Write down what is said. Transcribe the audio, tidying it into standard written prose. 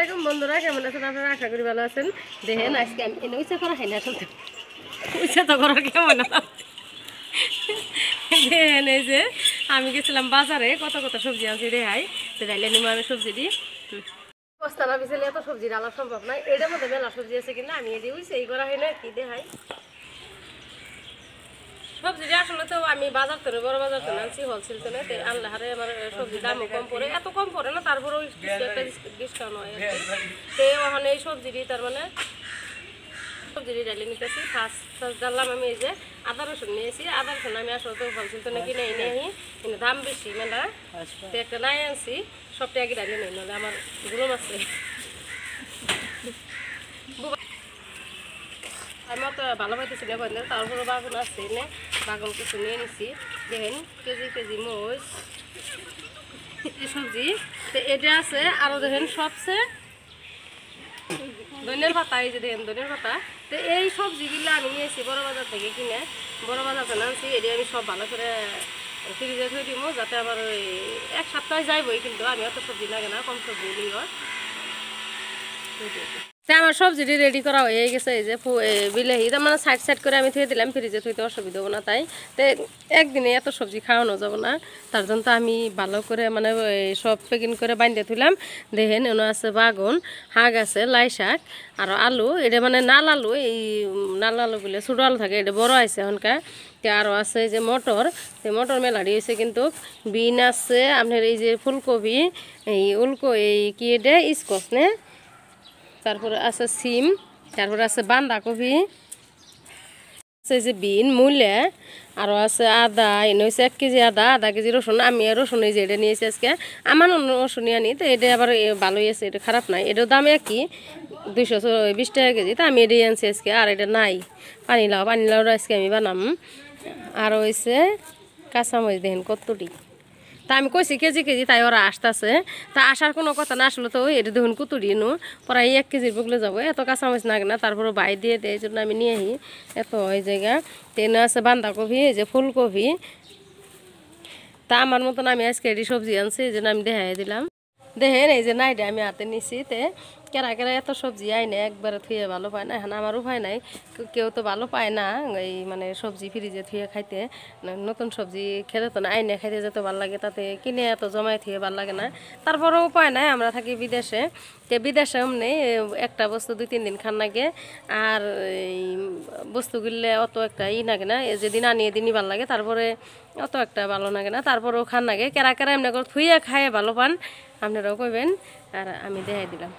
আলাইকুম বন্ধুরা, কেমন আছেন আপনারা? আশা করি ভালো আছেন। দেখেন আজকে আমি এনে উইচা করা খাই না, আসলে উইচা তো করা কেমন দেখেন এই যে আমি গেছিলাম বাজারে, কত কত সবজি আনছি রেহাই, তো ডাইলে নিমো আমি সবজি দিই। বস্তা না বিছালে এত সবজি ডালা সম্ভব নয়। এটার মধ্যে মেলা সবজি আছে কিনা আমি এটি উইচা এই করা হয় না কি দেখাই। সবজি আসলে তো আমি বাজার থেকে বড় বাজার থেকে আনছি, হোলসেল থেকে আনলে হারে আমার সবজির দামও কম পড়ে, এত কম পড়ে না, তারপরেও কিছু একটা ডিসকাউন্ট হয় আর কি। তো ওখানে এই সবজিটি তার মানে সবজিটি ডালি নিতেছি। ফার্স্ট ডাললাম আমি এই যে আদা রসুন নিয়েছি। আদা রসুন আমি আসলে তো হোলসেল থেকে কিনে এনে আনি, কিন্তু দাম বেশি মেলা, তো একটা নাই আনছি, সবটা আগে ডালি নেই, নাহলে আমার গুলো আছে। আমি অত ভালো পাইতেছি না কয়েকদিন, তারপরে বাগুন আছে এনে বাগুন কিছু নিয়ে নিছি। দেখেন কেজি কেজি মরিচ সবজি, তো এটা আছে। আরও দেখেন সবচেয়ে ধনিয়ার পাতা, এই যে দেখেন ধনিয়ার পাতা। তো এই সবজিগুলো আমি নিয়েছি বড় বাজার থেকে কিনে, বড় বাজার থেকে আনছি। এটি আমি সব ভালো করে ফ্রিজে থই দিব, যাতে আমার ওই এক সপ্তাহ যাইবই, কিন্তু আমি অত সবজি লাগে না, কম সবজি নিই। আমার সবজিটি রেডি করা হয়ে গেছে। এই যে বিলাহি তার মানে সাইড সাইড করে আমি থুয়ে দিলাম, ফ্রিজে থুইতে অসুবিধা হবো না। তাই তো একদিনে এত সবজি খাওয়ানো যাবো না, তার জন্য তো আমি ভালো করে মানে সব প্যাকিং করে বাইন্দে থুইলাম। দেখেন এনে আছে বাগুন, শাক আছে, লাই শাক, আর আলু। এটা মানে নাল আলু, এই নাল আলু বলে ছোটো আলু থাকে, এটা বড় আছে এখনকার। তো আরও আছে এই যে মটর, তো মটর মেলাড়ি হয়েছে, কিন্তু বিন আছে আপনার, এই যে ফুলকপি, এই এই কি এটা স্কচ নে, তারপরে আছে সিম, তারপরে আছে বাঁধাকপি, আছে যে বিন, মূলা, আরও আছে আদা। এনে হচ্ছে 1 কেজি আদা, আধা কেজি রসুন। আমি রসুন এই যে এটা নিয়েছি আজকে, আমার অন্য রসুন আনি, তো এটা আবার ভালোই আছে, এটা খারাপ নাই। এটার দাম একই, 220 টাকা কেজি। তো আমি এটাই আনছি আজকে। আর এটা নাই পানিলাও আজকে আমি বানাম। আর হয়েছে কাঁচামরিচ, দেখেন কতটি। তা আমি কইছি কেজি কেজি, তাই ওরা আসতেছে। তা আসার কোনো কথা না, আসলে তো এটা দেখুন কুতুরি নো প্রায় 1 কেজির বগলে যাবো, এত কাঁচামরিচ লাগে না। তারপরে বাই দিয়ে দেয়, এই জন্য আমি নিয়ে আহি এত ওই জায়গা। তেনে আছে বাঁধাকপি, এই যে ফুলকপি। তা আমার মতন আমি আজকে এটি সবজি আনছি, এই জন্য আমি দেখাই দিলাম। দেখেন এই যে নাইডে আমি হাতে নিছি। তে কেরা কেরা এত সবজি আইনে একবারে থুয়ে ভালো পায় না, এখন আমার উপায় নাই, কেউ তো ভালো পায় না এই মানে সবজি ফ্রিজে থুয়ে খাইতে। নতুন সবজি খেতে তো না, আইনে খাইতে যেতে ভালো লাগে, তাতে কিনে এত জমাই থুয়ে ভালো লাগে না। তারপরেও উপায় নাই, আমরা থাকি বিদেশে। তো বিদেশে এমনি একটা বস্তু 2-3 দিন খান লাগে, আর এই বস্তু কিনলে অত একটা লাগে না, যেদিন আনি এদিনই ভালো লাগে, তারপরে অত একটা ভালো লাগে না। তারপরেও খান লাগে, কেরা কেরা এমনি করে থুয়ে খায় ভালো পান, আপনারাও কইবেন। আর আমি দেখাই দিলাম।